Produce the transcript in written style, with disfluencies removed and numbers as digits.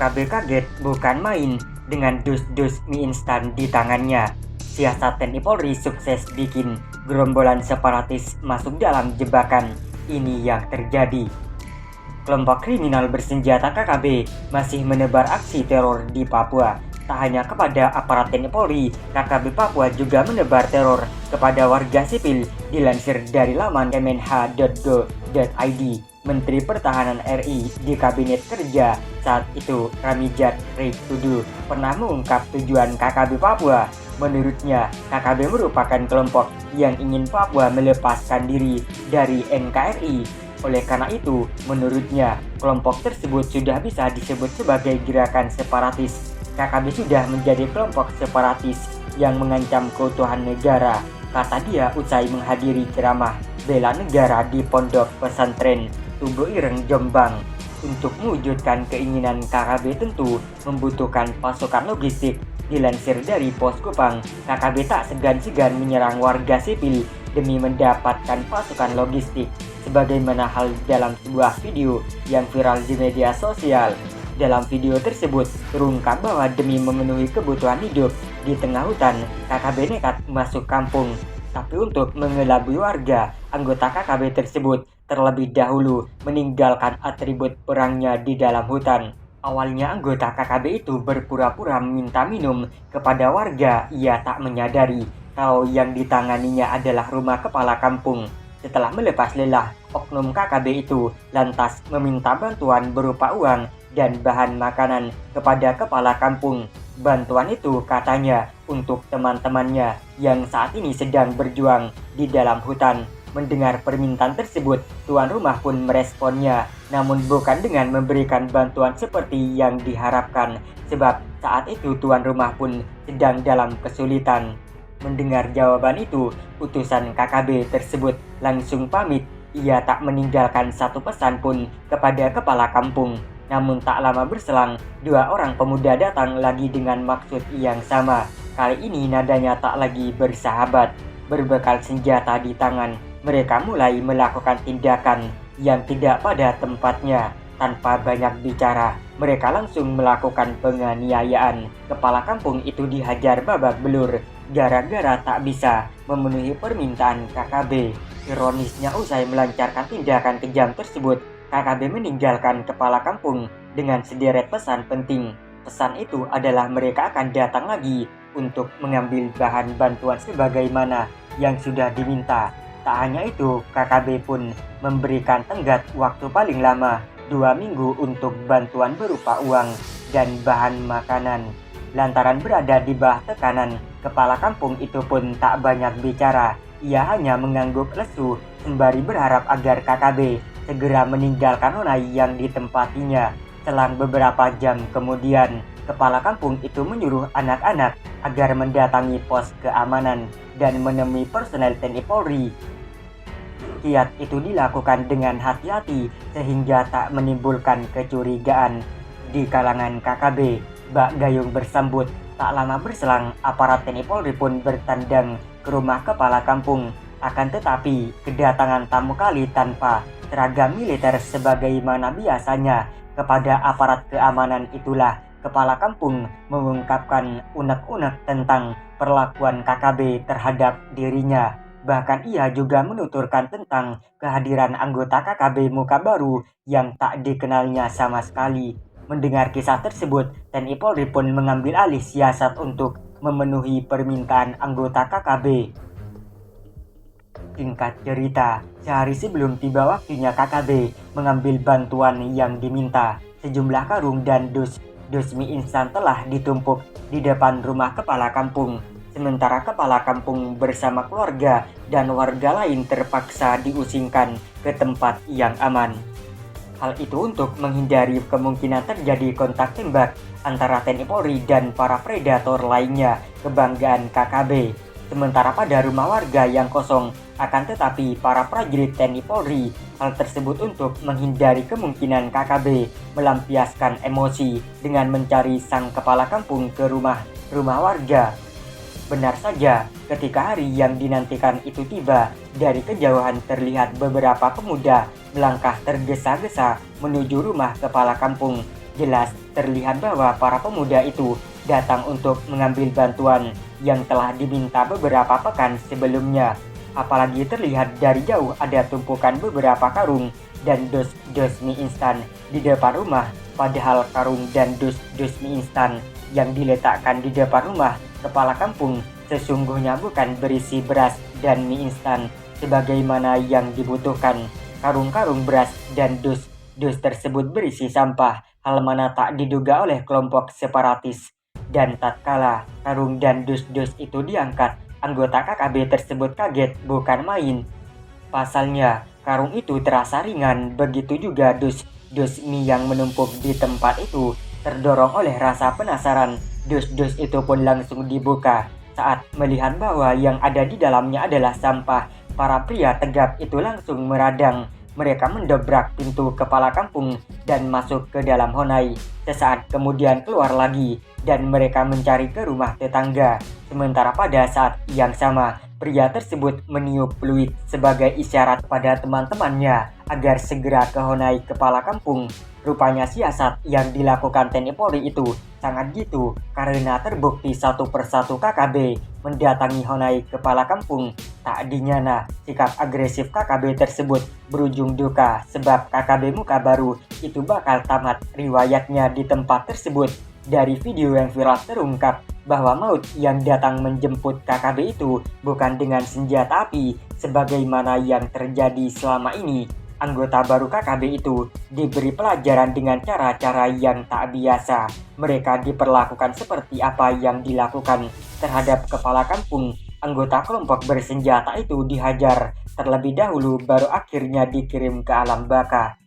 KKB kaget bukan main dengan dus-dus mie instan di tangannya. Siasat TNI Polri sukses bikin gerombolan separatis masuk dalam jebakan. Ini yang terjadi. Kelompok kriminal bersenjata KKB masih menebar aksi teror di Papua. Tak hanya kepada aparat TNI Polri, KKB Papua juga menebar teror kepada warga sipil. Dilansir dari laman kemenha.go.id, Menteri Pertahanan RI di Kabinet Kerja saat itu, Ramijat Rikudu, pernah mengungkap tujuan KKB Papua. Menurutnya, KKB merupakan kelompok yang ingin Papua melepaskan diri dari NKRI. Oleh karena itu, menurutnya, kelompok tersebut sudah bisa disebut sebagai gerakan separatis. KKB sudah menjadi kelompok separatis yang mengancam keutuhan negara, kata dia usai menghadiri ceramah bela negara di Pondok Pesantren Tugu Ireng, Jombang. Untuk mewujudkan keinginan KKB tentu membutuhkan pasokan logistik. Dilansir dari Pos Kupang, KKB tak segan-segan menyerang warga sipil demi mendapatkan pasokan logistik, sebagaimana hal dalam sebuah video yang viral di media sosial. Dalam video tersebut terungkap bahwa demi memenuhi kebutuhan hidup di tengah hutan, KKB nekat masuk kampung. Tapi untuk mengelabui warga, anggota KKB tersebut terlebih dahulu meninggalkan atribut perangnya di dalam hutan. Awalnya anggota KKB itu berpura-pura meminta minum kepada warga. Ia tak menyadari kalau yang ditanganinya adalah rumah kepala kampung. Setelah melepas lelah, oknum KKB itu lantas meminta bantuan berupa uang dan bahan makanan kepada kepala kampung. Bantuan itu katanya untuk teman-temannya yang saat ini sedang berjuang di dalam hutan. Mendengar permintaan tersebut, tuan rumah pun meresponnya, namun bukan dengan memberikan bantuan seperti yang diharapkan, sebab saat itu tuan rumah pun sedang dalam kesulitan. Mendengar jawaban itu, utusan KKB tersebut langsung pamit. Ia tak meninggalkan satu pesan pun kepada kepala kampung. Namun tak lama berselang, dua orang pemuda datang lagi dengan maksud yang sama. Kali ini nadanya tak lagi bersahabat. Berbekal senjata di tangan, mereka mulai melakukan tindakan yang tidak pada tempatnya. Tanpa banyak bicara, mereka langsung melakukan penganiayaan. Kepala kampung itu dihajar babak belur gara-gara tak bisa memenuhi permintaan KKB. Ironisnya, usai melancarkan tindakan kejam tersebut, KKB meninggalkan kepala kampung dengan sederet pesan penting. Pesan itu adalah mereka akan datang lagi untuk mengambil bahan bantuan sebagaimana yang sudah diminta. Tak hanya itu, KKB pun memberikan tenggat waktu paling lama 2 minggu untuk bantuan berupa uang dan bahan makanan. Lantaran berada di bawah tekanan, kepala kampung itu pun tak banyak bicara. Ia hanya mengangguk lesu sembari berharap agar KKB segera meninggalkan zona yang ditempatinya. Selang beberapa jam kemudian, kepala kampung itu menyuruh anak-anak agar mendatangi pos keamanan dan menemui personel TNI Polri. Kiat itu dilakukan dengan hati-hati sehingga tak menimbulkan kecurigaan di kalangan KKB. Bak Gayung bersambut. Tak lama berselang, aparat TNI Polri pun bertandang ke rumah kepala kampung. Akan tetapi, kedatangan tamu kali tanpa seragam militer sebagaimana biasanya. Kepada aparat keamanan itulah kepala kampung mengungkapkan unek-unek tentang perlakuan KKB terhadap dirinya. Bahkan ia juga menuturkan tentang kehadiran anggota KKB muka baru yang tak dikenalnya sama sekali. Mendengar kisah tersebut, TNI Polri pun mengambil alih siasat untuk memenuhi permintaan anggota KKB. Singkat cerita, sehari sebelum tiba waktunya KKB mengambil bantuan yang diminta, sejumlah karung dan dus mie instan telah ditumpuk di depan rumah kepala kampung. Sementara kepala kampung bersama keluarga dan warga lain terpaksa diusingkan ke tempat yang aman. Hal itu untuk menghindari kemungkinan terjadi kontak tembak antara TNI Polri dan para predator lainnya, kebanggaan KKB. Sementara pada rumah warga yang kosong, akan tetapi para prajurit TNI Polri, hal tersebut untuk menghindari kemungkinan KKB melampiaskan emosi dengan mencari sang kepala kampung ke rumah warga. Benar saja, ketika hari yang dinantikan itu tiba, dari kejauhan terlihat beberapa pemuda melangkah tergesa-gesa menuju rumah kepala kampung. Jelas terlihat bahwa para pemuda itu datang untuk mengambil bantuan yang telah diminta beberapa pekan sebelumnya. Apalagi terlihat dari jauh ada tumpukan beberapa karung dan dus-dus mie instan di depan rumah. Padahal karung dan dus-dus mie instan yang diletakkan di depan rumah kepala kampung sesungguhnya bukan berisi beras dan mie instan sebagaimana yang dibutuhkan. Karung-karung beras dan dus tersebut berisi sampah, hal mana tak diduga oleh kelompok separatis. Dan tatkala karung dan dus-dus itu diangkat, anggota KKB tersebut kaget bukan main. Pasalnya, karung itu terasa ringan, begitu juga dus-dus mie yang menumpuk di tempat itu. Terdorong oleh rasa penasaran, dus-dus itu pun langsung dibuka. Saat melihat bahwa yang ada di dalamnya adalah sampah, para pria tegap itu langsung meradang. Mereka mendobrak pintu kepala kampung dan masuk ke dalam Honai. Sesaat kemudian keluar lagi dan mereka mencari ke rumah tetangga. Sementara pada saat yang sama, pria tersebut meniup peluit sebagai isyarat pada teman-temannya agar segera ke Honai kepala kampung. Rupanya siasat yang dilakukan TNI Polri itu sangat jitu karena terbukti satu persatu KKB mendatangi Honai kepala kampung. Tak dinyana, sikap agresif KKB tersebut berujung duka sebab KKB muka baru itu bakal tamat riwayatnya di tempat tersebut. Dari video yang viral terungkap bahwa maut yang datang menjemput KKB itu bukan dengan senjata api sebagaimana yang terjadi selama ini. Anggota baru KKB itu diberi pelajaran dengan cara-cara yang tak biasa. Mereka diperlakukan seperti apa yang dilakukan terhadap kepala kampung. Anggota kelompok bersenjata itu dihajar terlebih dahulu baru akhirnya dikirim ke alam baka.